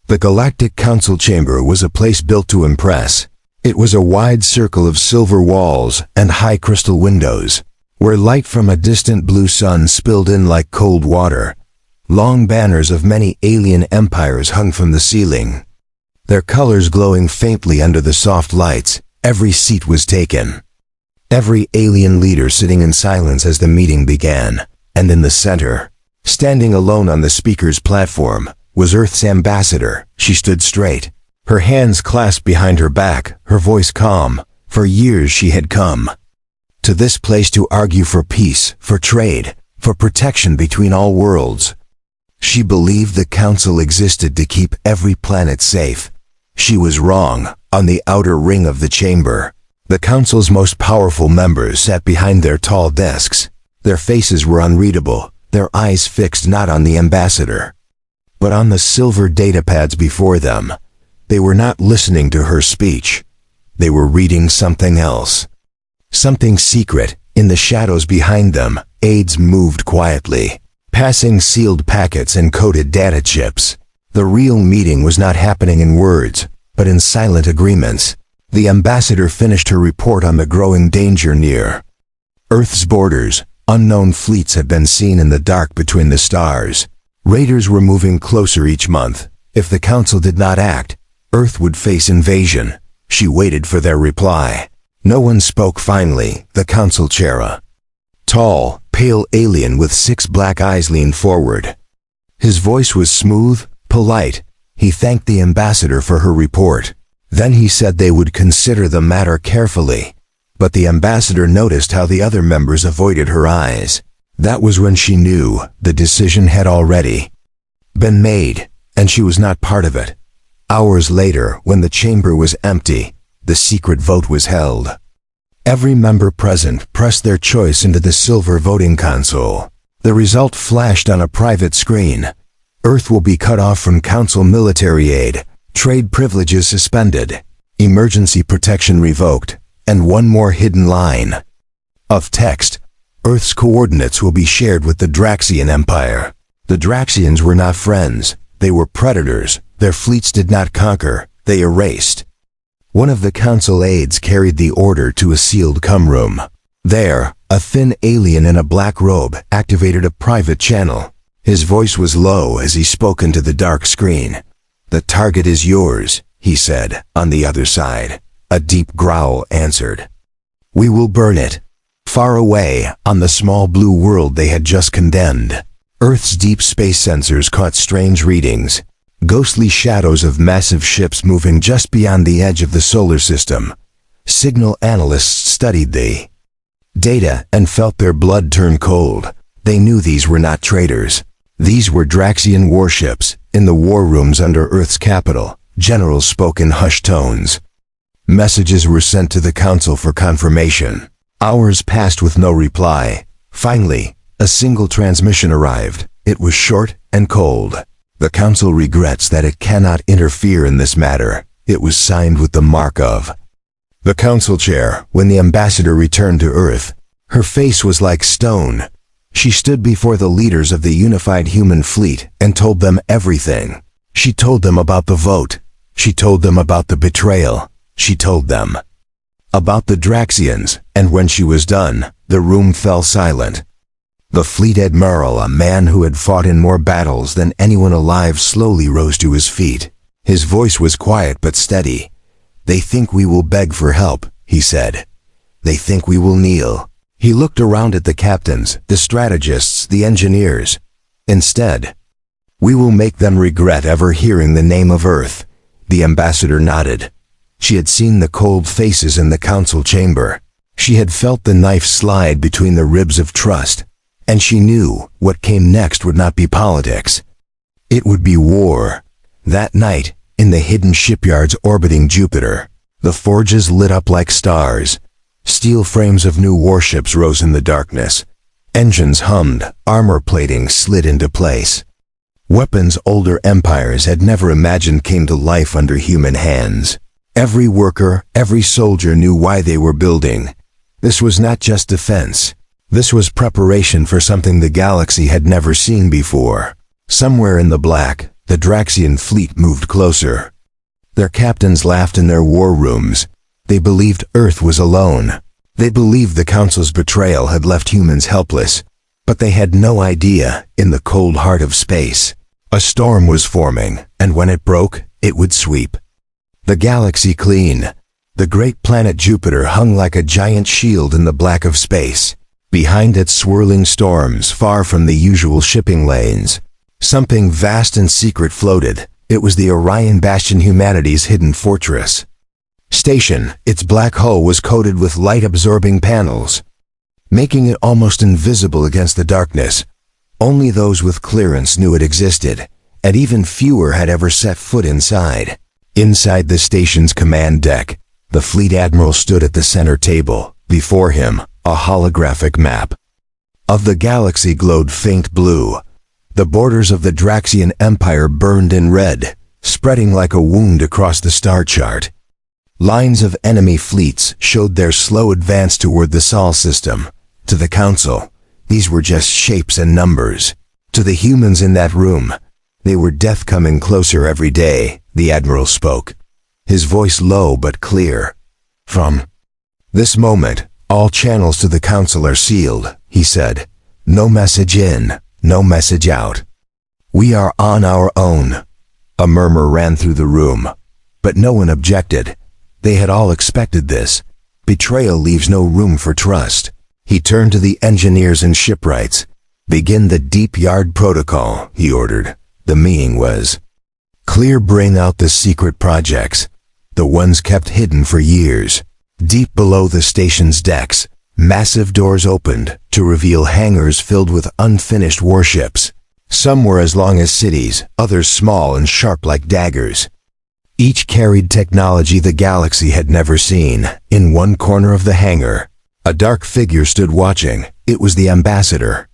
The Galactic Council chamber was a place built to impress. It was a wide circle of silver walls and high crystal windows, where light from a distant blue sun spilled in like cold water. Long banners of many alien empires hung from the ceiling, their colors glowing faintly under the soft lights. Every seat was taken. Every alien leader sitting in silence as the meeting began, and in the center, standing alone on the speaker's platform, was Earth's ambassador. She stood straight, her hands clasped behind her back, her voice calm. For years she had come to this place to argue for peace, for trade, for protection between all worlds. She believed the Council existed to keep every planet safe. She was wrong. On the outer ring of the chamber, the Council's most powerful members sat behind their tall desks. Their faces were unreadable, their eyes fixed not on the ambassador, but on the silver datapads before them. They were not listening to her speech. They were reading something else. Something secret. In the shadows behind them, aides moved quietly, passing sealed packets and coded data chips. The real meeting was not happening in words, but in silent agreements. The ambassador finished her report on the growing danger near Earth's borders. Unknown fleets had been seen in the dark between the stars. Raiders were moving closer each month. If the Council did not act, Earth would face invasion. She waited for their reply. No one spoke. Finally, the Council chair, a tall, pale alien with 6 black eyes, leaned forward. His voice was smooth, polite. He thanked the ambassador for her report. Then he said they would consider the matter carefully. But the ambassador noticed how the other members avoided her eyes. That was when she knew the decision had already been made, and she was not part of it. Hours later, when the chamber was empty, the secret vote was held. Every member present pressed their choice into the silver voting console. The result flashed on a private screen. Earth will be cut off from Council military aid, trade privileges suspended, emergency protection revoked, and one more hidden line of text. Earth's coordinates will be shared with the Draxian Empire. The Draxians were not friends. They were predators. Their fleets did not conquer. They erased. One of the Council aides carried the order to a sealed comm room. There, a thin alien in a black robe activated a private channel. His voice was low as he spoke into the dark screen. "The target is yours," he said. On the other side, a deep growl answered. "We will burn it." Far away, on the small blue world they had just condemned, Earth's deep space sensors caught strange readings. Ghostly shadows of massive ships moving just beyond the edge of the solar system. Signal analysts studied the data and felt their blood turn cold. They knew these were not traitors. These were Draxian warships. In the war rooms under Earth's capital, generals spoke in hushed tones. Messages were sent to the Council for confirmation. Hours passed with no reply. Finally, a single transmission arrived. It was short and cold. "The Council regrets that it cannot interfere in this matter." It was signed with the mark of the Council chair. When the ambassador returned to Earth, her face was like stone. She stood before the leaders of the unified human fleet and told them everything. She told them about the vote. She told them about the betrayal. She told them about the Draxians, and when she was done, the room fell silent. The fleet admiral, a man who had fought in more battles than anyone alive, slowly rose to his feet. His voice was quiet but steady. "They think we will beg for help," he said. "They think we will kneel." He looked around at the captains, the strategists, the engineers. "Instead, we will make them regret ever hearing the name of Earth." The ambassador nodded. She had seen the cold faces in the Council chamber. She had felt the knife slide between the ribs of trust. And she knew what came next would not be politics. It would be war. That night, in the hidden shipyards orbiting Jupiter, the forges lit up like stars. Steel frames of new warships rose in the darkness. Engines hummed, armor plating slid into place. Weapons older empires had never imagined came to life under human hands. Every worker, every soldier knew why they were building. This was not just defense. This was preparation for something the galaxy had never seen before. Somewhere in the black, the Draxian fleet moved closer. Their captains laughed in their war rooms. They believed Earth was alone. They believed the Council's betrayal had left humans helpless. But they had no idea, in the cold heart of space, a storm was forming, and when it broke, it would sweep the galaxy clean. The great planet Jupiter hung like a giant shield in the black of space. Behind its swirling storms, far from the usual shipping lanes, something vast and secret floated. It was the Orion Bastion, humanity's hidden fortress. Station, its black hull was coated with light-absorbing panels, making it almost invisible against the darkness. Only those with clearance knew it existed, and even fewer had ever set foot inside. Inside the station's command deck, the fleet admiral stood at the center table. Before him, a holographic map of the galaxy glowed faint blue. The borders of the Draxian Empire burned in red, spreading like a wound across the star chart. Lines of enemy fleets showed their slow advance toward the Sol system. To the Council, these were just shapes and numbers. To the humans in that room, they were death coming closer every day. The Admiral spoke, his voice low but clear. From this moment, all channels to the Council are sealed, he said. No message in, no message out. We are on our own. A murmur ran through the room, but no one objected. They had all expected this. Betrayal leaves no room for trust. He turned to the engineers and shipwrights. Begin the Deep Yard Protocol, he ordered. The meaning was clear. Bring out the secret projects, the ones kept hidden for years. Deep below the station's decks, massive doors opened to reveal hangars filled with unfinished warships. Some were as long as cities, others small and sharp like daggers. Each carried technology the galaxy had never seen. In one corner of the hangar, a dark figure stood watching. It was the ambassador,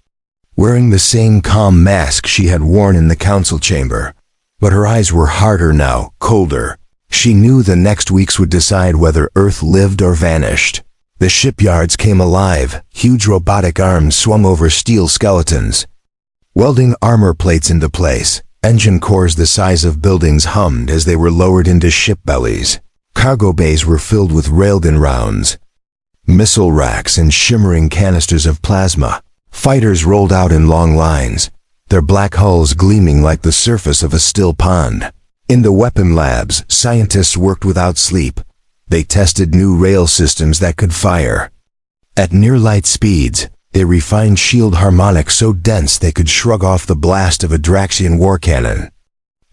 wearing the same calm mask she had worn in the council chamber. But her eyes were harder now, colder. She knew the next weeks would decide whether Earth lived or vanished. The shipyards came alive. Huge robotic arms swung over steel skeletons, welding armor plates into place. Engine cores the size of buildings hummed as they were lowered into ship bellies. Cargo bays were filled with railgun rounds, missile racks, and shimmering canisters of plasma. Fighters rolled out in long lines, their black hulls gleaming like the surface of a still pond. In the weapon labs, scientists worked without sleep. They tested new rail systems that could fire at near-light speeds. They refined shield harmonics so dense they could shrug off the blast of a Draxian war cannon.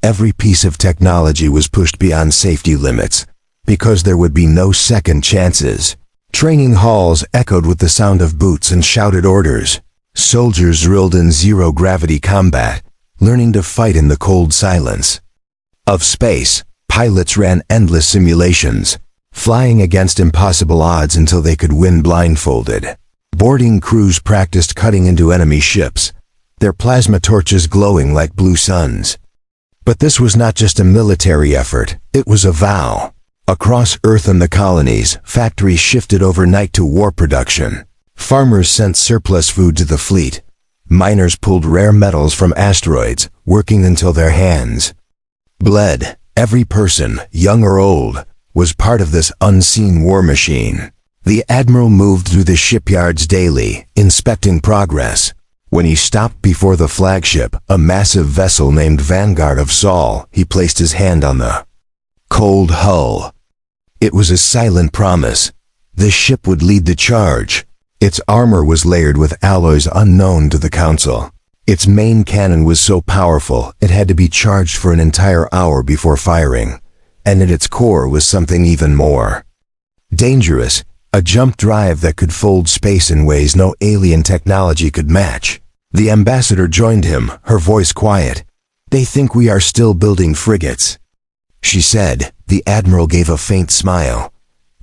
Every piece of technology was pushed beyond safety limits, because there would be no second chances. Training halls echoed with the sound of boots and shouted orders. Soldiers drilled in zero-gravity combat, learning to fight in the cold silence of space. Pilots ran endless simulations, flying against impossible odds until they could win blindfolded. Boarding crews practiced cutting into enemy ships, their plasma torches glowing like blue suns. But this was not just a military effort, it was a vow. Across Earth and the colonies, factories shifted overnight to war production. Farmers sent surplus food to the fleet. Miners pulled rare metals from asteroids, working until their hands bled. Every person, young or old, was part of this unseen war machine. The Admiral moved through the shipyards daily, inspecting progress. When he stopped before the flagship, a massive vessel named Vanguard of Sol, he placed his hand on the cold hull. It was a silent promise. This ship would lead the charge. Its armor was layered with alloys unknown to the Council. Its main cannon was so powerful, it had to be charged for an entire hour before firing. And at its core was something even more dangerous. A jump drive that could fold space in ways no alien technology could match. The ambassador joined him, her voice quiet. They think we are still building frigates, she said. The Admiral gave a faint smile.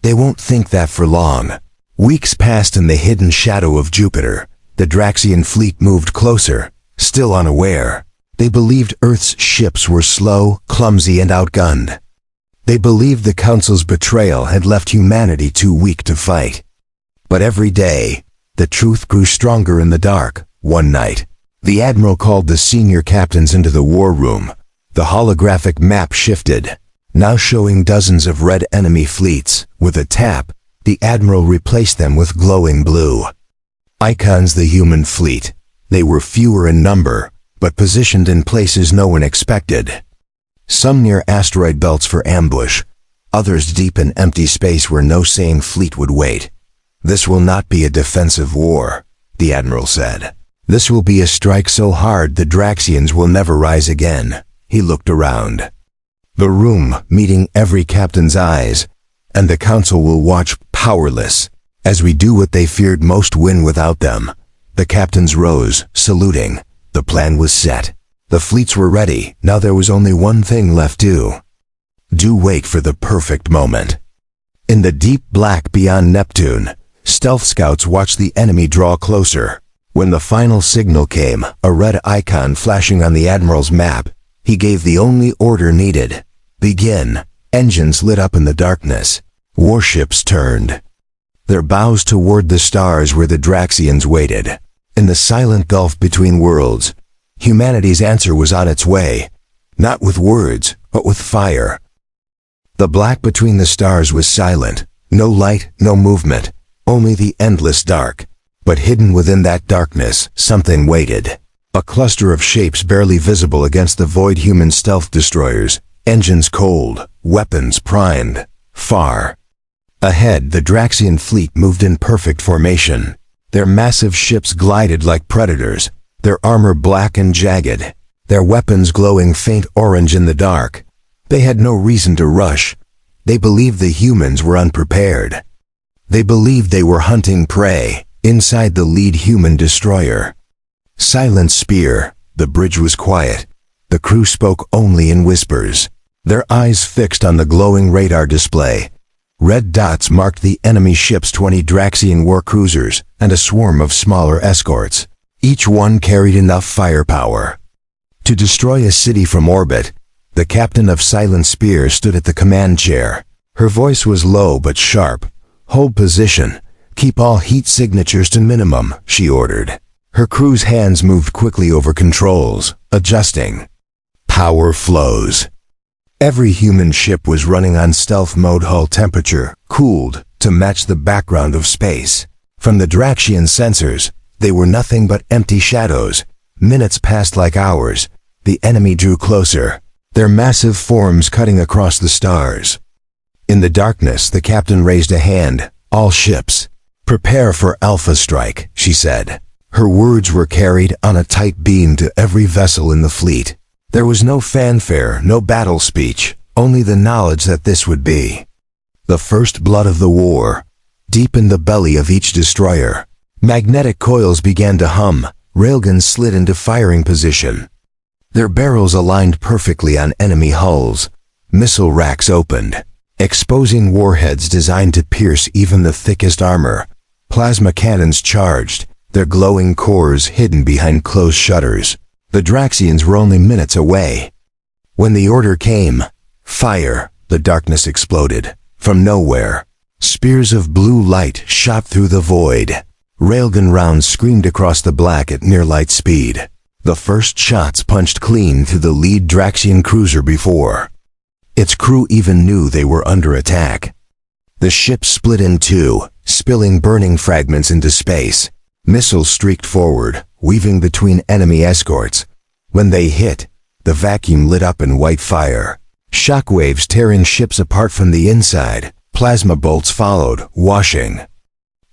They won't think that for long. Weeks passed in the hidden shadow of Jupiter. The Draxian fleet moved closer, still unaware. They believed Earth's ships were slow, clumsy, and outgunned. They believed the Council's betrayal had left humanity too weak to fight. But every day, the truth grew stronger in the dark. One night, the Admiral called the senior captains into the war room. The holographic map shifted, now showing dozens of red enemy fleets. With a tap, the admiral replaced them with glowing blue icons. The human fleet. They were fewer in number, but positioned in places no one expected. Some near asteroid belts for ambush, others deep in empty space where no sane fleet would wait. "This will not be a defensive war," the admiral said. "This will be a strike so hard the Draxians will never rise again." He looked around the room, meeting every captain's eyes, "and the council will watch, powerless, as we do what they feared most, win without them." The captains rose, saluting. The plan was set. The fleets were ready. Now there was only one thing left to do: wait for the perfect moment. In the deep black beyond Neptune, stealth scouts watched the enemy draw closer. When the final signal came, a red icon flashing on the admiral's map, he gave the only order needed. "Begin." Engines lit up in the darkness. Warships turned their bows toward the stars where the Draxians waited. In the silent gulf between worlds, humanity's answer was on its way, not with words, but with fire. The black between the stars was silent, no light, no movement, only the endless dark. But hidden within that darkness, something waited. A cluster of shapes barely visible against the void. Human stealth destroyers, engines cold, weapons primed. Far ahead, the Draxian fleet moved in perfect formation. Their massive ships glided like predators, their armor black and jagged, their weapons glowing faint orange in the dark. They had no reason to rush. They believed the humans were unprepared. They believed they were hunting prey. Inside the lead human destroyer, Silent Spear, the bridge was quiet. The crew spoke only in whispers, their eyes fixed on the glowing radar display. Red dots marked the enemy ships, 20 Draxian war cruisers and a swarm of smaller escorts. Each one carried enough firepower to destroy a city from orbit. The captain of Silent Spear stood at the command chair. Her voice was low but sharp. "Hold position. Keep all heat signatures to minimum," she ordered. Her crew's hands moved quickly over controls, adjusting. Power flows. Every human ship was running on stealth mode, hull temperature cooled to match the background of space. From the Draxian sensors, they were nothing but empty shadows. Minutes passed like hours. The enemy drew closer, their massive forms cutting across the stars. In the darkness, the captain raised a hand. "All ships, prepare for Alpha Strike," she said. Her words were carried on a tight beam to every vessel in the fleet. There was no fanfare, no battle speech, only the knowledge that this would be the first blood of the war. Deep in the belly of each destroyer, magnetic coils began to hum. Railguns slid into firing position, their barrels aligned perfectly on enemy hulls. Missile racks opened, exposing warheads designed to pierce even the thickest armor. Plasma cannons charged, their glowing cores hidden behind closed shutters. The Draxians were only minutes away. When the order came, fire, the darkness exploded. From nowhere, spears of blue light shot through the void. Railgun rounds screamed across the black at near light speed. The first shots punched clean through the lead Draxian cruiser before its crew even knew they were under attack. The ship split in two, spilling burning fragments into space. Missiles streaked forward, weaving between enemy escorts. When they hit, the vacuum lit up in white fire. Shockwaves tearing ships apart from the inside. Plasma bolts followed, washing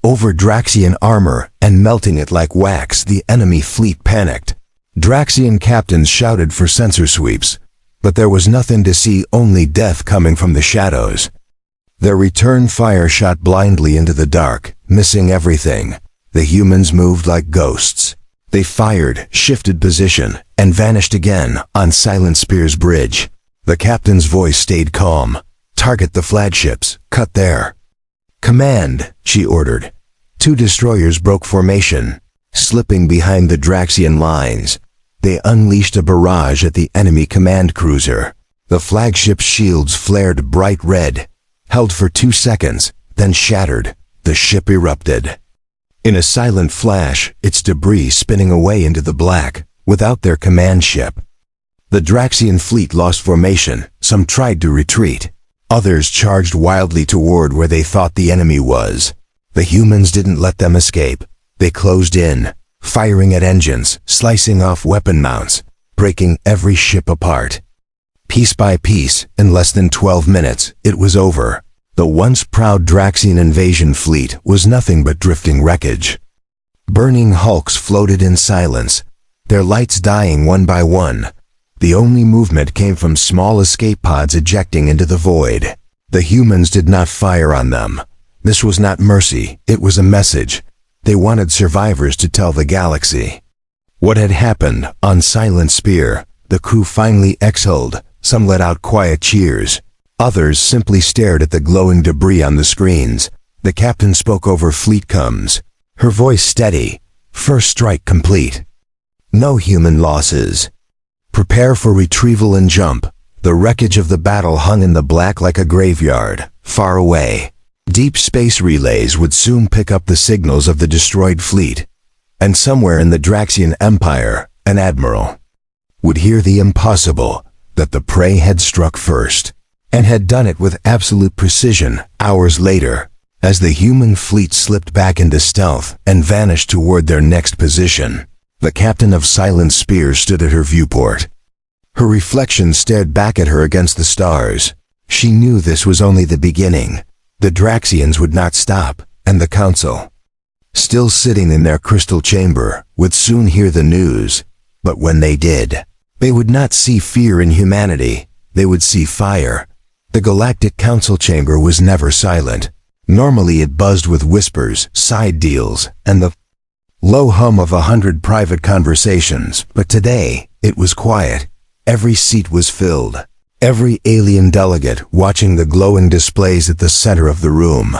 over Draxian armor and melting it like wax. The enemy fleet panicked. Draxian captains shouted for sensor sweeps, but there was nothing to see, only death coming from the shadows. Their return fire shot blindly into the dark, missing everything. The humans moved like ghosts. They fired, shifted position, and vanished again on Silent Spear's bridge. The captain's voice stayed calm. "Target the flagships. Cut there." "Command," she ordered. Two destroyers broke formation, slipping behind the Draxian lines. They unleashed a barrage at the enemy command cruiser. The flagship's shields flared bright red, held for 2 seconds, then shattered. The ship erupted. In a silent flash, its debris spinning away into the black, without their command ship. The Draxian fleet lost formation, some tried to retreat. Others charged wildly toward where they thought the enemy was. The humans didn't let them escape. They closed in, firing at engines, slicing off weapon mounts, breaking every ship apart. Piece by piece, in less than 12 minutes, it was over. The once proud Draxian invasion fleet was nothing but drifting wreckage. Burning hulks floated in silence, their lights dying one by one. The only movement came from small escape pods ejecting into the void. The humans did not fire on them. This was not mercy, it was a message. They wanted survivors to tell the galaxy what had happened. On Silent Spear, the crew finally exhaled. Some let out quiet cheers. Others simply stared at the glowing debris on the screens. The captain spoke over fleet comms, her voice steady. First strike complete. No human losses. Prepare for retrieval and jump. The wreckage of the battle hung in the black like a graveyard, far away. Deep space relays would soon pick up the signals of the destroyed fleet. And somewhere in the Draxian Empire, an admiral would hear the impossible, that the prey had struck first, and had done it with absolute precision. Hours later, as the human fleet slipped back into stealth and vanished toward their next position, the captain of Silent Spear stood at her viewport. Her reflection stared back at her against the stars. She knew this was only the beginning. The Draxians would not stop, and the Council, still sitting in their crystal chamber, would soon hear the news. But when they did, they would not see fear in humanity, they would see fire. The Galactic Council chamber was never silent. Normally it buzzed with whispers, side deals, and the low hum of 100 private conversations, but today, it was quiet. Every seat was filled. Every alien delegate watching the glowing displays at the center of the room.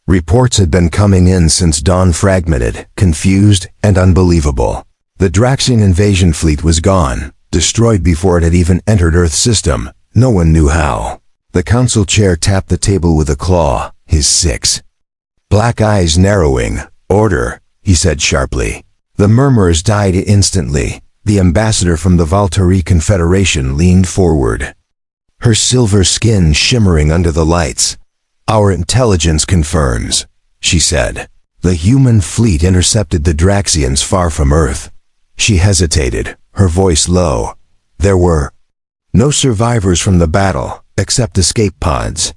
Reports had been coming in since dawn, fragmented, confused, and unbelievable. The Draxian invasion fleet was gone, destroyed before it had even entered Earth's system. No one knew how. The council chair tapped the table with a claw, his 6 black eyes narrowing. Order, he said sharply. The murmurs died instantly. The ambassador from the Valtteri Confederation leaned forward, her silver skin shimmering under the lights. Our intelligence confirms, she said. The human fleet intercepted the Draxians far from Earth. She hesitated, her voice low. There were no survivors from the battle, except escape pods.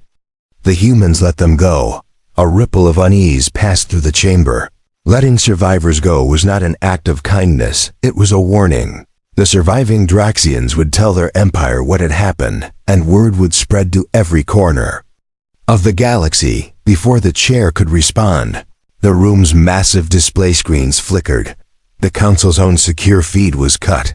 The humans let them go. A ripple of unease passed through the chamber. Letting survivors go was not an act of kindness, it was a warning. The surviving Draxians would tell their empire what had happened, and word would spread to every corner of the galaxy. Before the chair could respond, the room's massive display screens flickered. The council's own secure feed was cut.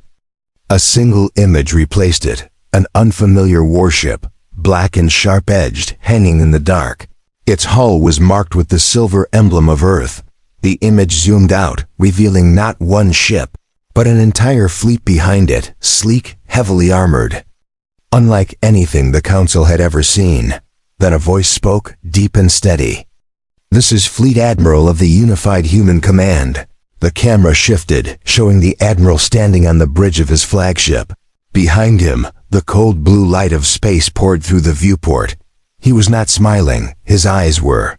A single image replaced it, an unfamiliar warship, black and sharp-edged, hanging in the dark. Its hull was marked with the silver emblem of Earth. The image zoomed out, revealing not one ship, but an entire fleet behind it, sleek, heavily armored. Unlike anything the council had ever seen. Then a voice spoke, deep and steady. This is Fleet Admiral of the Unified Human Command. The camera shifted, showing the admiral standing on the bridge of his flagship. Behind him, the cold blue light of space poured through the viewport. He was not smiling, his eyes were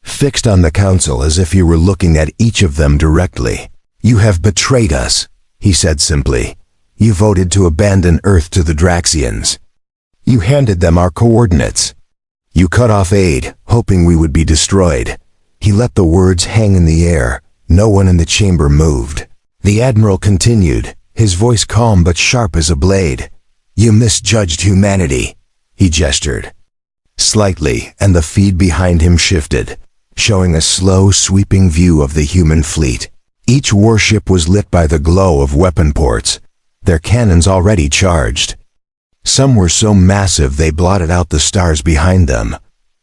fixed on the council as if he were looking at each of them directly. You have betrayed us, he said simply. You voted to abandon Earth to the Draxians. You handed them our coordinates. You cut off aid, hoping we would be destroyed. He let the words hang in the air. No one in the chamber moved. The admiral continued, his voice calm but sharp as a blade. You misjudged humanity. He gestured slightly, and the feed behind him shifted, showing a slow, sweeping view of the human fleet. Each warship was lit by the glow of weapon ports, their cannons already charged. Some were so massive they blotted out the stars behind them.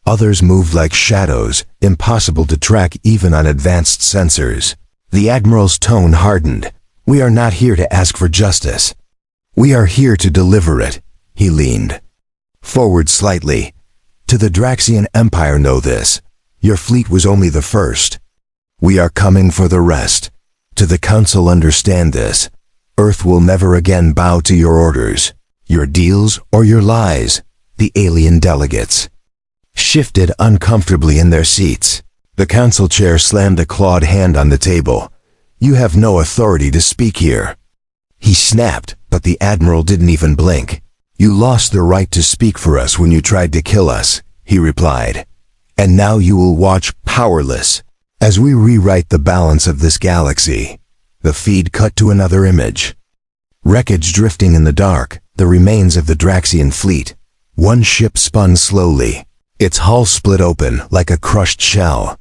Others moved like shadows, impossible to track even on advanced sensors. The admiral's tone hardened. We are not here to ask for justice. We are here to deliver it. He leaned forward slightly. To the Draxian Empire, know this. Your fleet was only the first. We are coming for the rest. To the Council, understand this. Earth will never again bow to your orders, your deals, or your lies. The alien delegates shifted uncomfortably in their seats. The council chair slammed a clawed hand on the table. You have no authority to speak here. He snapped, but the admiral didn't even blink. You lost the right to speak for us when you tried to kill us, he replied. And now you will watch powerless as we rewrite the balance of this galaxy. The feed cut to another image. Wreckage drifting in the dark, the remains of the Draxian fleet. One ship spun slowly. Its hull split open like a crushed shell.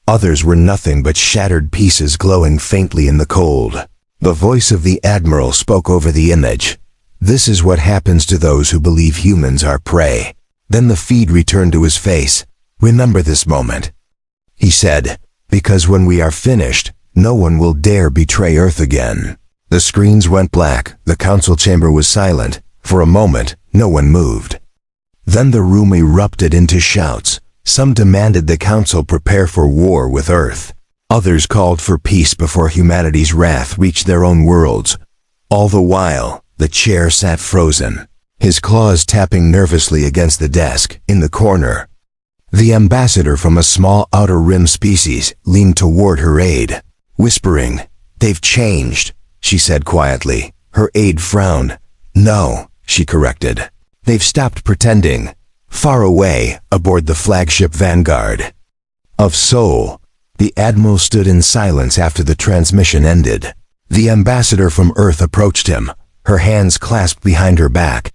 Others were nothing but shattered pieces glowing faintly in the cold. The voice of the admiral spoke over the image. This is what happens to those who believe humans are prey. Then the feed returned to his face. Remember this moment, he said, because when we are finished, no one will dare betray Earth again. The screens went black. The council chamber was silent. For a moment, no one moved. Then the room erupted into shouts. Some demanded the council prepare for war with Earth. Others called for peace before humanity's wrath reached their own worlds. All the while, the chair sat frozen, his claws tapping nervously against the desk in the corner. The ambassador from a small outer rim species leaned toward her aide, whispering, "They've changed," she said quietly. Her aide frowned. "No," she corrected. "They've stopped pretending." Far away, aboard the flagship Vanguard of Sol, the admiral stood in silence after the transmission ended. The ambassador from Earth approached him, her hands clasped behind her back.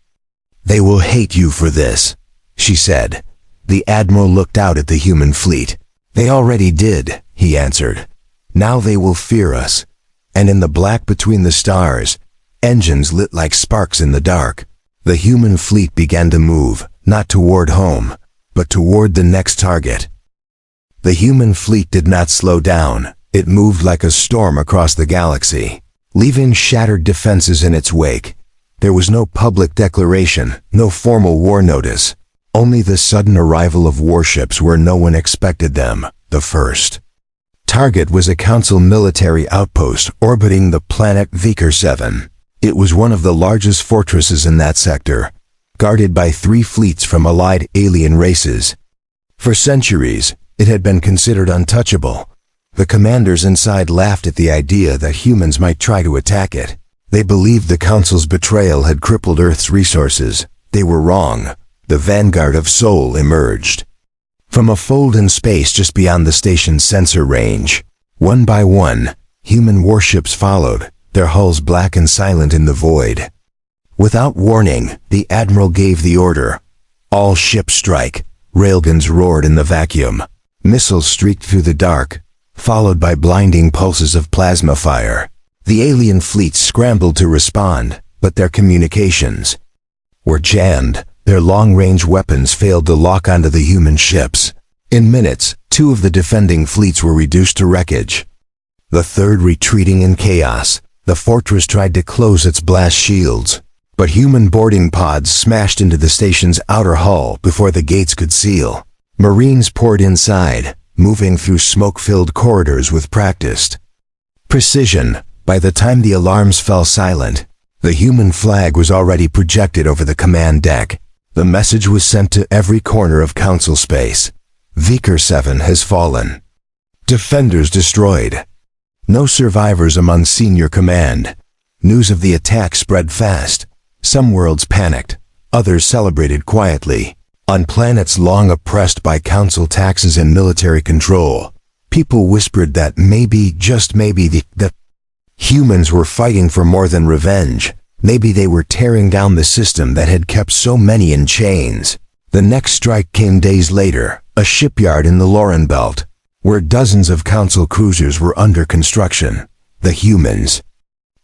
"They will hate you for this," she said. The admiral looked out at the human fleet. "They already did," he answered. "Now they will fear us." And in the black between the stars, engines lit like sparks in the dark. The human fleet began to move, not toward home, but toward the next target. The human fleet did not slow down. It moved like a storm across the galaxy, leaving shattered defenses in its wake. There was no public declaration, no formal war notice, only the sudden arrival of warships where no one expected them. The first target was a council military outpost orbiting the planet Viker 7. It was one of the largest fortresses in that sector, guarded by 3 fleets from allied alien races. For centuries, it had been considered untouchable. The commanders inside laughed at the idea that humans might try to attack it. They believed the Council's betrayal had crippled Earth's resources. They were wrong. The Vanguard of Sol emerged from a fold in space just beyond the station's sensor range. One by one, human warships followed, their hulls black and silent in the void. Without warning, the admiral gave the order. All ships strike. Railguns roared in the vacuum. Missiles streaked through the dark, followed by blinding pulses of plasma fire. The alien fleets scrambled to respond, but their communications were jammed. Their long-range weapons failed to lock onto the human ships. In minutes, 2 of the defending fleets were reduced to wreckage. The third retreating in chaos. The fortress tried to close its blast shields, but human boarding pods smashed into the station's outer hull before the gates could seal. Marines poured inside, moving through smoke-filled corridors with practiced precision. By the time the alarms fell silent, the human flag was already projected over the command deck. The message was sent to every corner of Council space. Viker 7 has fallen. Defenders destroyed. No survivors among senior command. News of the attack spread fast. Some worlds panicked. Others celebrated quietly. On planets long oppressed by Council taxes and military control, people whispered that maybe, just maybe, the humans were fighting for more than revenge. Maybe they were tearing down the system that had kept so many in chains. The next strike came days later, a shipyard in the Loran Belt, where dozens of Council cruisers were under construction. The humans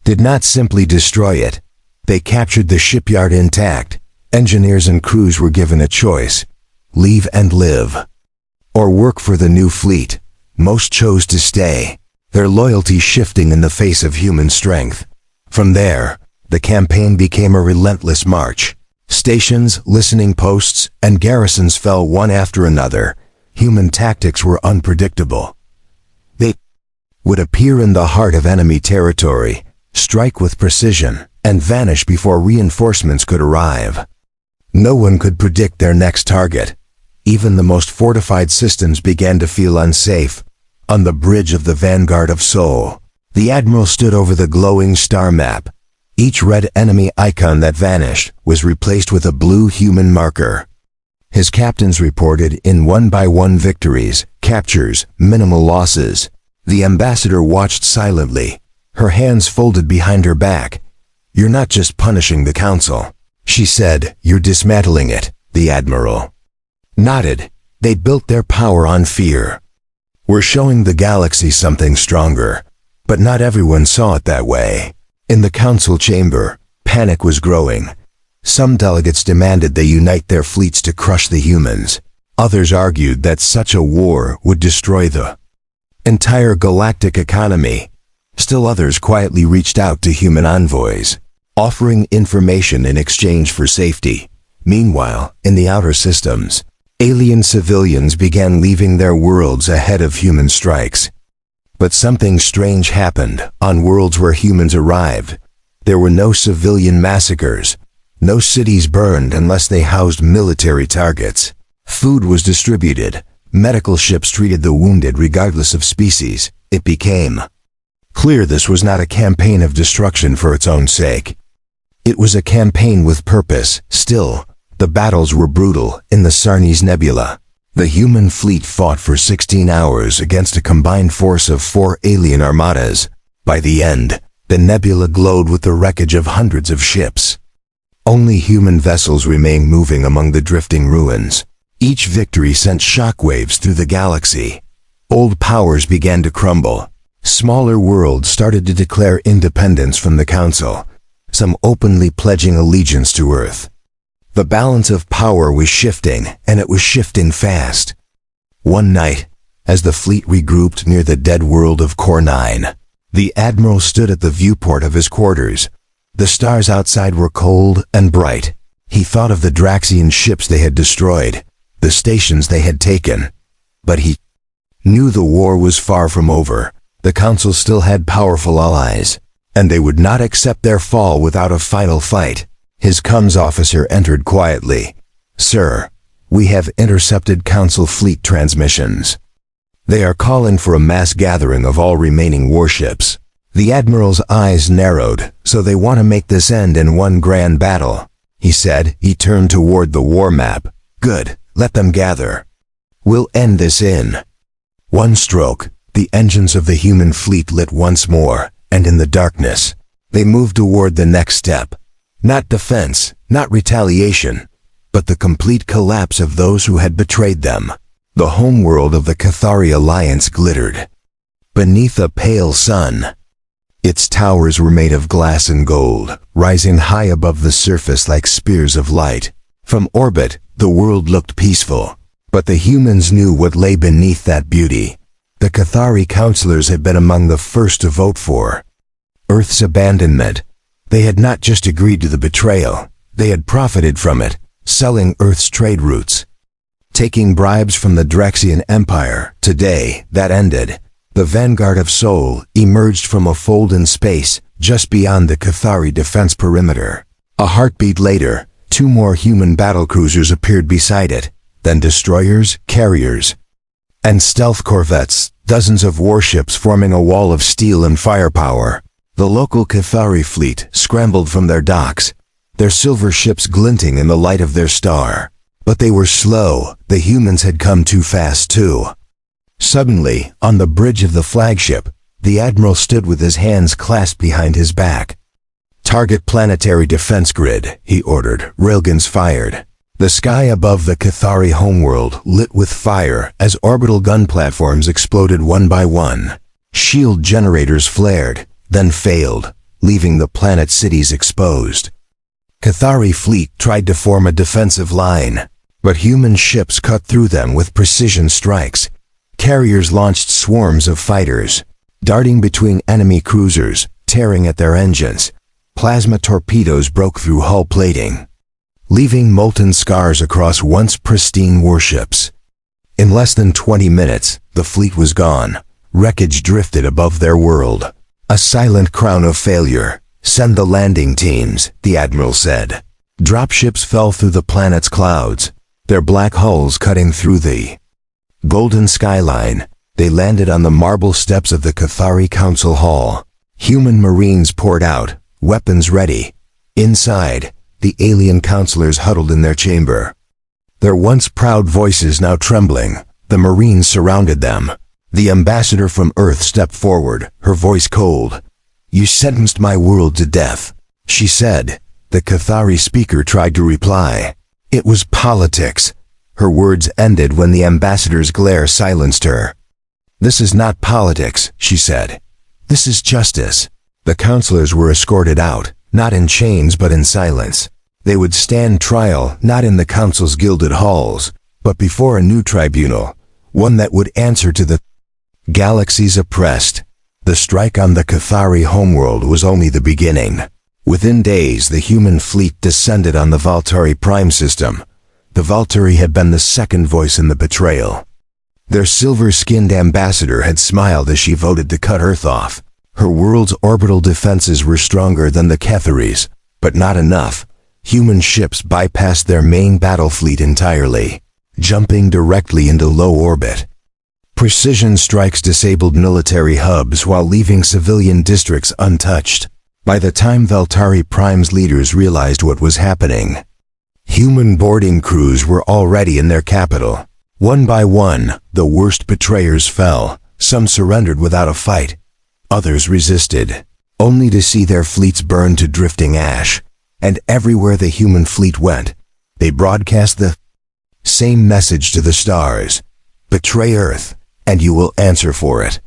did not simply destroy it. They captured the shipyard intact. Engineers and crews were given a choice: leave and live, or work for the new fleet. Most chose to stay, their loyalty shifting in the face of human strength. From there, the campaign became a relentless march. Stations, listening posts, and garrisons fell one after another. Human tactics were unpredictable. They would appear in the heart of enemy territory, strike with precision, and vanish before reinforcements could arrive. No one could predict their next target. Even the most fortified systems began to feel unsafe. On the bridge of the Vanguard of Sol, the Admiral stood over the glowing star map. Each red enemy icon that vanished was replaced with a blue human marker. His captains reported in one-by-one victories, captures, minimal losses. The ambassador watched silently, her hands folded behind her back. "You're not just punishing the Council," she said. "You're dismantling it." The Admiral nodded. They built their power on fear. "We're showing the galaxy something stronger." But not everyone saw it that way. In the Council chamber, panic was growing. Some delegates demanded they unite their fleets to crush the humans. Others argued that such a war would destroy the entire galactic economy. Still others quietly reached out to human envoys, offering information in exchange for safety. Meanwhile, in the outer systems, alien civilians began leaving their worlds ahead of human strikes. But something strange happened on worlds where humans arrived. There were no civilian massacres. No cities burned unless they housed military targets. Food was distributed. Medical ships treated the wounded regardless of species. It became clear this was not a campaign of destruction for its own sake. It was a campaign with purpose. Still, the battles were brutal. In the Sarnes Nebula, the human fleet fought for 16 hours against a combined force of 4 alien armadas. By the end, the nebula glowed with the wreckage of hundreds of ships. Only human vessels remained moving among the drifting ruins. Each victory sent shockwaves through the galaxy. Old powers began to crumble. Smaller worlds started to declare independence from the Council, some openly pledging allegiance to Earth. The balance of power was shifting, and it was shifting fast. One night, as the fleet regrouped near the dead world of Core 9, the Admiral stood at the viewport of his quarters. The stars outside were cold and bright. He thought of the Draxian ships they had destroyed, the stations they had taken. But he knew the war was far from over. The Council still had powerful allies, and they would not accept their fall without a final fight. His comms officer entered quietly. "Sir, we have intercepted Council fleet transmissions. They are calling for a mass gathering of all remaining warships." The Admiral's eyes narrowed. "So they want to make this end in one grand battle," he said. He turned toward the war map. "Good, let them gather. We'll end this in one stroke." The engines of the human fleet lit once more, and in the darkness, they moved toward the next step. Not defense, not retaliation, but the complete collapse of those who had betrayed them. The homeworld of the Cathari Alliance glittered beneath a pale sun. Its towers were made of glass and gold, rising high above the surface like spears of light. From orbit, the world looked peaceful, but the humans knew what lay beneath that beauty. The Cathari counselors had been among the first to vote for Earth's abandonment. They had not just agreed to the betrayal, they had profited from it, selling Earth's trade routes, taking bribes from the Draxian Empire. Today, that ended. The Vanguard of Sol emerged from a fold in space just beyond the Cathari defense perimeter. A heartbeat later, 2 more human battlecruisers appeared beside it, then destroyers, carriers, and stealth corvettes, dozens of warships forming a wall of steel and firepower. The local Cathari fleet scrambled from their docks, their silver ships glinting in the light of their star. But they were slow. The humans had come too fast too. Suddenly, on the bridge of the flagship, the Admiral stood with his hands clasped behind his back. "Target planetary defense grid," he ordered. Railguns fired. The sky above the Cathari homeworld lit with fire as orbital gun platforms exploded one by one. Shield generators flared, then failed, leaving the planet cities exposed. Cathari fleet tried to form a defensive line, but human ships cut through them with precision strikes. Carriers launched swarms of fighters, darting between enemy cruisers, tearing at their engines. Plasma torpedoes broke through hull plating, leaving molten scars across once pristine warships. In less than 20 minutes, the fleet was gone. Wreckage drifted above their world. A silent crown of failure. Send the landing teams, the admiral said. Dropships fell through the planet's clouds, their black hulls cutting through the golden skyline. They landed on the marble steps of the Cathari Council Hall. Human marines poured out, weapons ready. Inside, the alien counselors huddled in their chamber. Their once proud voices now trembling, the marines surrounded them. The ambassador from Earth stepped forward, her voice cold. "You sentenced my world to death," she said. The Cathari speaker tried to reply. It was politics. Her words ended when the ambassador's glare silenced her. "This is not politics," she said. "This is justice." The counselors were escorted out, not in chains but in silence. They would stand trial not in the council's gilded halls, but before a new tribunal, one that would answer to the galaxy's oppressed. The strike on the Cathari homeworld was only the beginning. Within days, the human fleet descended on the Valtari Prime system. The Valtari had been the second voice in the betrayal. Their silver-skinned ambassador had smiled as she voted to cut Earth off. Her world's orbital defenses were stronger than the Catharis, but not enough. Human ships bypassed their main battle fleet entirely, jumping directly into low orbit. Precision strikes disabled military hubs while leaving civilian districts untouched. By the time Valtari Prime's leaders realized what was happening, human boarding crews were already in their capital. One by one, the worst betrayers fell. Some surrendered without a fight. Others resisted, only to see their fleets burn to drifting ash. And everywhere the human fleet went, they broadcast the same message to the stars: betray Earth, and you will answer for it.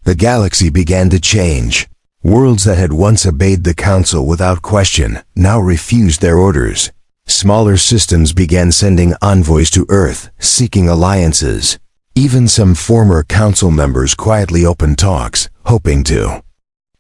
The galaxy began to change. Worlds that had once obeyed the Council without question now refused their orders. Smaller systems began sending envoys to Earth, seeking alliances. Even some former Council members quietly opened talks, hoping to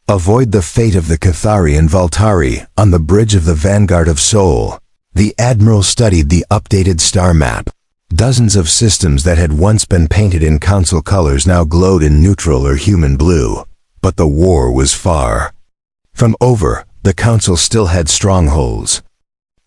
avoid the fate of the Cathari and Valtari on the bridge of the Vanguard of Sol. The Admiral studied the updated star map. Dozens of systems that had once been painted in Council colors now glowed in neutral or human blue. But the war was far from over. The Council still had strongholds,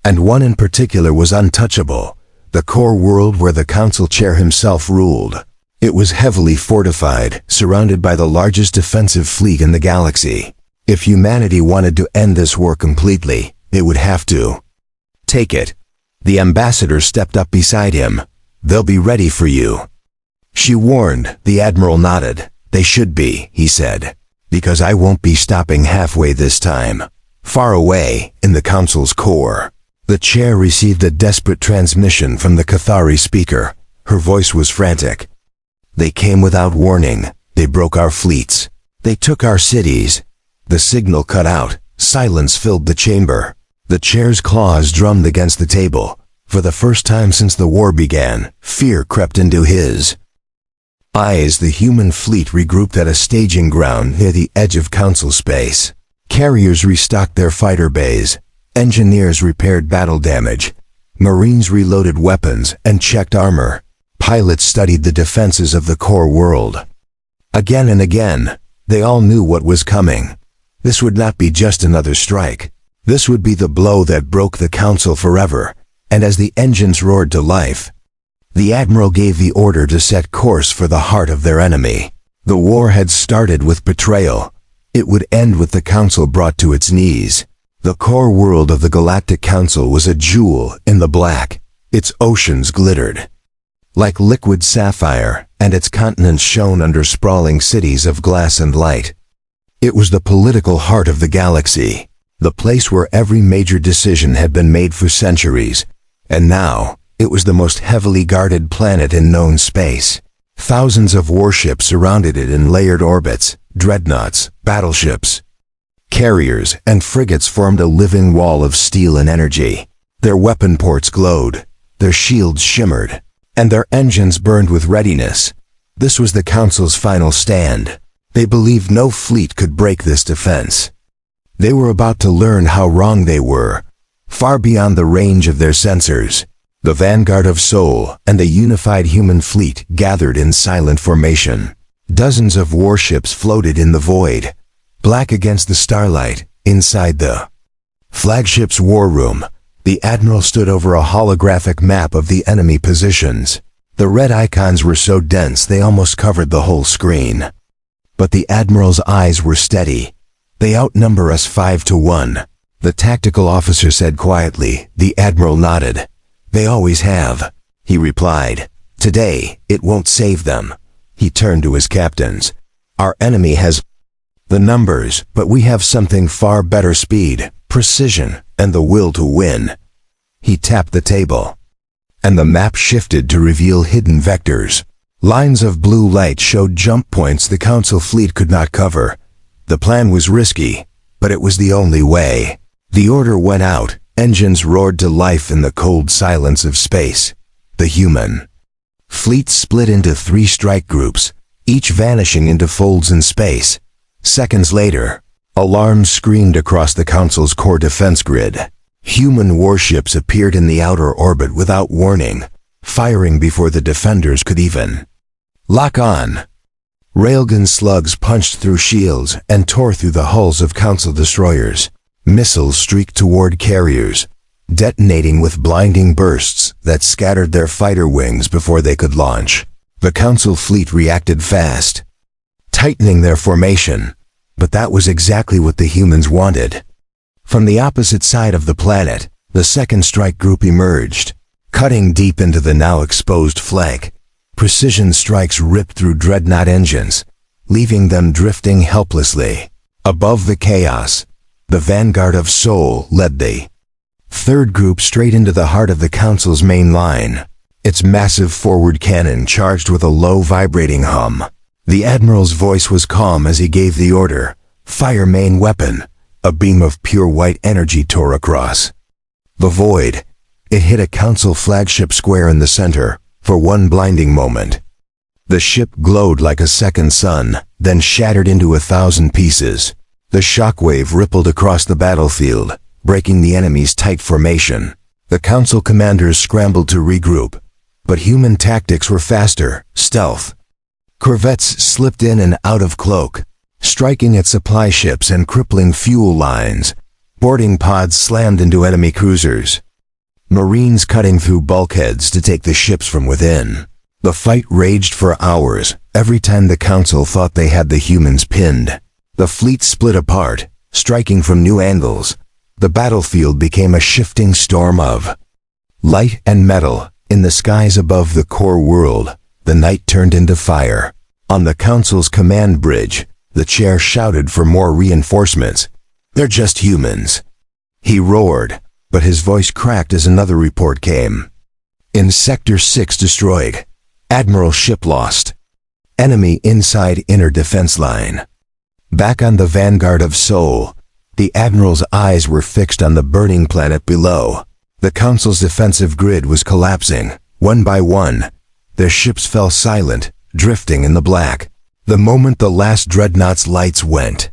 and one in particular was untouchable, the core world where the Council chair himself ruled. It was heavily fortified, surrounded by the largest defensive fleet in the galaxy. If humanity wanted to end this war completely, it would have to take it. The ambassador stepped up beside him. "They'll be ready for you," she warned. The Admiral nodded. "They should be," he said, "because I won't be stopping halfway this time." Far away, in the Council's core, the chair received a desperate transmission from the Cathari speaker. Her voice was frantic. "They came without warning. They broke our fleets. They took our cities." The signal cut out. Silence filled the chamber. The chair's claws drummed against the table. For the first time since the war began, fear crept into his eyes. The human fleet regrouped at a staging ground near the edge of Council space. Carriers restocked their fighter bays. Engineers repaired battle damage. Marines reloaded weapons and checked armor. Pilots studied the defenses of the core world. Again and again, they all knew what was coming. This would not be just another strike. This would be the blow that broke the Council forever. And as the engines roared to life, the Admiral gave the order to set course for the heart of their enemy. The war had started with betrayal. It would end with the Council brought to its knees. The core world of the Galactic Council was a jewel in the black. Its oceans glittered like liquid sapphire, and its continents shone under sprawling cities of glass and light. It was the political heart of the galaxy, the place where every major decision had been made for centuries. And now, it was the most heavily guarded planet in known space. Thousands of warships surrounded it in layered orbits. Dreadnoughts, battleships, carriers, and frigates formed a living wall of steel and energy. Their weapon ports glowed, their shields shimmered, and their engines burned with readiness. This was the Council's final stand. They believed no fleet could break this defense. They were about to learn how wrong they were, far beyond the range of their sensors. The Vanguard of Sol and the unified human fleet gathered in silent formation. Dozens of warships floated in the void. black against the starlight. Inside the flagship's war room, the admiral stood over a holographic map of the enemy positions. The red icons were so dense they almost covered the whole screen. But the admiral's eyes were steady. "They outnumber us 5-1. The tactical officer said quietly. The admiral nodded. "They always have," he replied. "Today, it won't save them." He turned to his captains. "Our enemy has the numbers, but we have something far better: speed, precision, and the will to win." He tapped the table, and the map shifted to reveal hidden vectors. Lines of blue light showed jump points the Council fleet could not cover. The plan was risky, but it was the only way. The order went out. Engines roared to life in the cold silence of space. The human fleet split into 3 strike groups, each vanishing into folds in space. Seconds later, alarms screamed across the Council's core defense grid. Human warships appeared in the outer orbit without warning, firing before the defenders could even lock on. Railgun slugs punched through shields and tore through the hulls of Council destroyers. Missiles streaked toward carriers, detonating with blinding bursts that scattered their fighter wings before they could launch. The Council fleet reacted fast, tightening their formation, but that was exactly what the humans wanted. From the opposite side of the planet, the second strike group emerged, cutting deep into the now exposed flank. Precision strikes ripped through Dreadnought engines, leaving them drifting helplessly. Above the chaos, the Vanguard of Sol led the third group straight into the heart of the Council's main line, its massive forward cannon charged with a low vibrating hum. The Admiral's voice was calm as he gave the order, "Fire main weapon." A beam of pure white energy tore across the void. It hit a Council flagship square in the center for one blinding moment. The ship glowed like a second sun, then shattered into 1,000 pieces. The shockwave rippled across the battlefield, breaking the enemy's tight formation. The Council commanders scrambled to regroup, but human tactics were faster: stealth. Corvettes slipped in and out of cloak, striking at supply ships and crippling fuel lines. Boarding pods slammed into enemy cruisers, Marines cutting through bulkheads to take the ships from within. The fight raged for hours. Every time the Council thought they had the humans pinned, the fleet split apart, striking from new angles. The battlefield became a shifting storm of light and metal. In the skies above the core world, the night turned into fire. On the Council's command bridge, the chair shouted for more reinforcements. "They're just humans," he roared, but his voice cracked as another report came. "In Sector 6 destroyed. Admiral ship lost. Enemy inside inner defense line." Back on the Vanguard of Sol, the Admiral's eyes were fixed on the burning planet below. The Council's defensive grid was collapsing. One by one, their ships fell silent, drifting in the black. The moment the last Dreadnought's lights went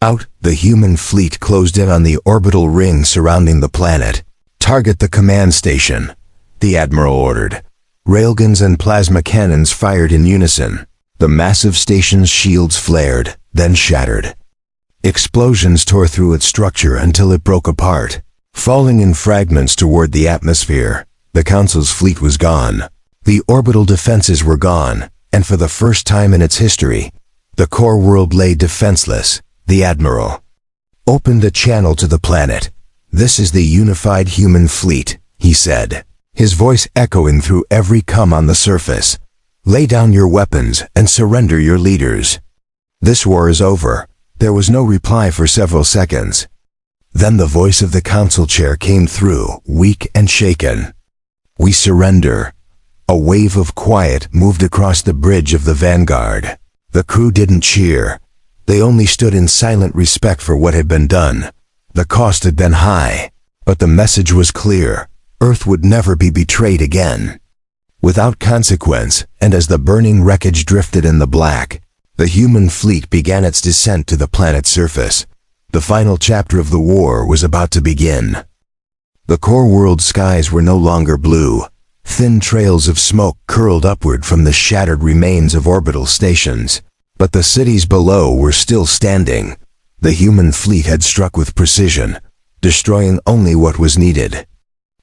out, the human fleet closed in on the orbital ring surrounding the planet. "Target the command station," the Admiral ordered. Railguns and plasma cannons fired in unison. The massive station's shields flared, then shattered. Explosions tore through its structure until it broke apart, falling in fragments toward the atmosphere. The Council's fleet was gone. The orbital defenses were gone, and for the first time in its history, the core world lay defenseless. The Admiral opened the channel to the planet. "This is the unified human fleet," he said, his voice echoing through every comm on the surface. "Lay down your weapons and surrender your leaders. This war is over." There was no reply for several seconds. Then the voice of the Council chair came through, weak and shaken. "We surrender." A wave of quiet moved across the bridge of the Vanguard. The crew didn't cheer. They only stood in silent respect for what had been done. The cost had been high, but the message was clear. Earth would never be betrayed again. Without consequence, and as the burning wreckage drifted in the black, the human fleet began its descent to the planet's surface. The final chapter of the war was about to begin. The core world skies were no longer blue. Thin trails of smoke curled upward from the shattered remains of orbital stations. But the cities below were still standing, The human fleet had struck with precision, destroying only what was needed.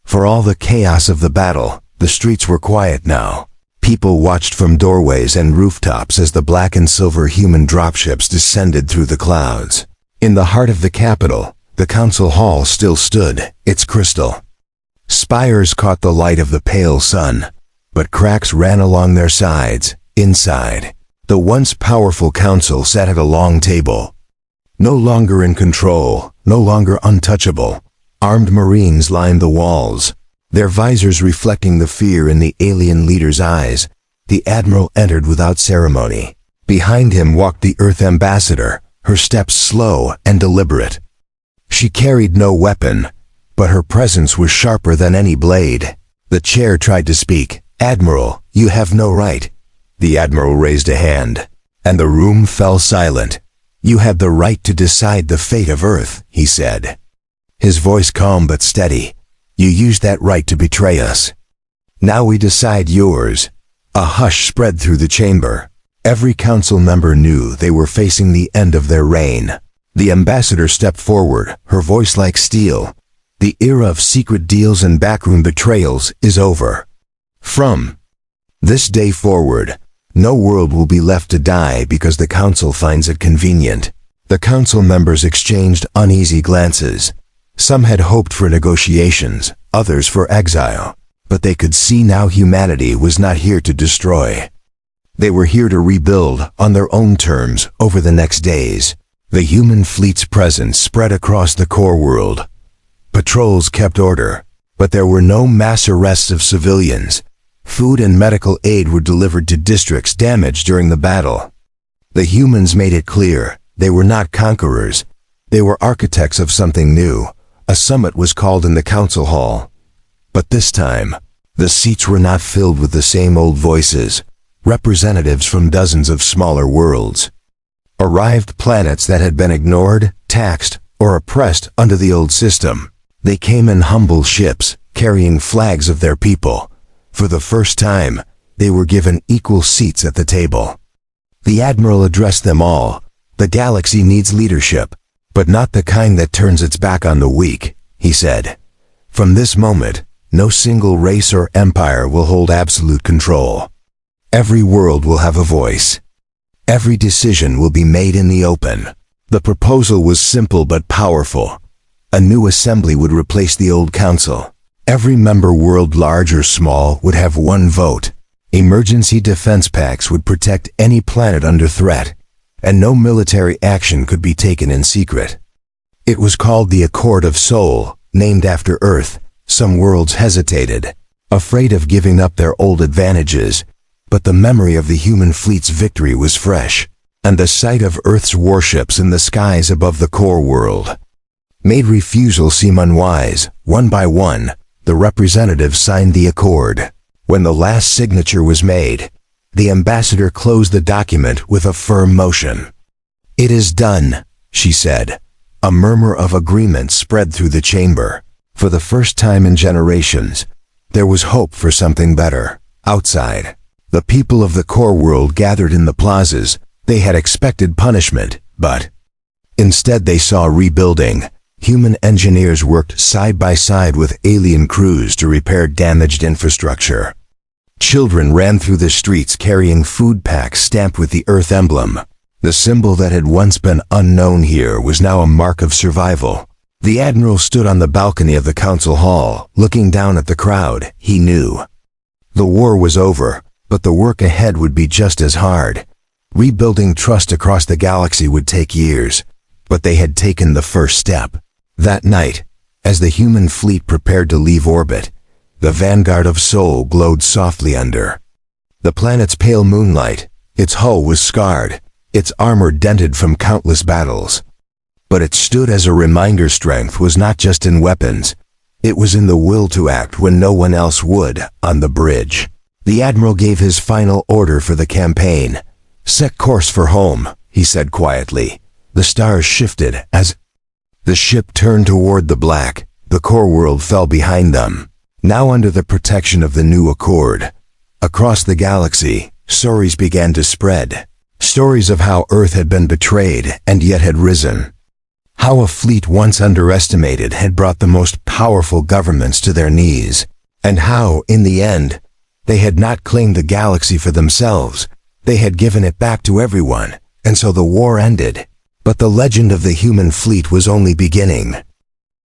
For all the chaos of the battle, the streets were quiet now. People watched from doorways and rooftops as the black and silver human dropships descended through the clouds. In the heart of the capital, the council hall still stood, its crystal. Spires caught the light of the pale sun, but cracks ran along their sides. Inside, the once powerful council sat at a long table. No longer in control, no longer untouchable, armed Marines lined the walls, their visors reflecting the fear in the alien leader's eyes. The Admiral entered without ceremony. Behind him walked the Earth Ambassador, her steps slow and deliberate. She carried no weapon, but her presence was sharper than any blade. The chair tried to speak. "Admiral, you have no right." The Admiral raised a hand, and the room fell silent. "You had the right to decide the fate of Earth," he said. His voice calm but steady. "You used that right to betray us. Now we decide yours." A hush spread through the chamber. Every council member knew they were facing the end of their reign. The ambassador stepped forward, her voice like steel. "The era of secret deals and backroom betrayals is over. From this day forward, no world will be left to die because the council finds it convenient." The council members exchanged uneasy glances. Some had hoped for negotiations, others for exile, but they could see now humanity was not here to destroy. They were here to rebuild on their own terms over the next days. The human fleet's presence spread across the core world. Patrols kept order, but there were no mass arrests of civilians. Food and medical aid were delivered to districts damaged during the battle. The humans made it clear they were not conquerors. They were architects of something new. A summit was called in the council hall. But this time, the seats were not filled with the same old voices, representatives from dozens of smaller worlds. Arrived planets that had been ignored, taxed, or oppressed under the old system. They came in humble ships, carrying flags of their people. For the first time, they were given equal seats at the table. The Admiral addressed them all. "The galaxy needs leadership, but not the kind that turns its back on the weak," he said. "From this moment, no single race or empire will hold absolute control. Every world will have a voice. Every decision will be made in the open." The proposal was simple but powerful. A new assembly would replace the old council. Every member world, large or small, would have one vote. Emergency defense pacts would protect any planet under threat, and no military action could be taken in secret. It was called the Accord of Soul, named after Earth. Some worlds hesitated, afraid of giving up their old advantages, but the memory of the human fleet's victory was fresh, and the sight of Earth's warships in the skies above the core world made refusal seem unwise. One by one, the representatives signed the accord. When the last signature was made, the ambassador closed the document with a firm motion. "It is done," she said. A murmur of agreement spread through the chamber. For the first time in generations, there was hope for something better. Outside, the people of the core world gathered in the plazas. They had expected punishment, but instead they saw rebuilding. Human engineers worked side by side with alien crews to repair damaged infrastructure. Children ran through the streets carrying food packs stamped with the Earth emblem. The symbol that had once been unknown here was now a mark of survival. The Admiral stood on the balcony of the council hall, looking down at the crowd. He knew the war was over, but the work ahead would be just as hard. Rebuilding trust across the galaxy would take years, but they had taken the first step. That night, as the human fleet prepared to leave orbit, the vanguard of Sol glowed softly under the planet's pale moonlight. Its hull was scarred, its armor dented from countless battles. But it stood as a reminder strength was not just in weapons. It was in the will to act when no one else would. On the bridge, the Admiral gave his final order for the campaign. "Set course for home," he said quietly. The stars shifted as the ship turned toward the black. The core world fell behind them, now under the protection of the new accord. Across the galaxy, stories began to spread. Stories of how Earth had been betrayed and yet had risen. How a fleet once underestimated had brought the most powerful governments to their knees. And how, in the end, they had not claimed the galaxy for themselves. They had given it back to everyone, and so the war ended. But the legend of the human fleet was only beginning.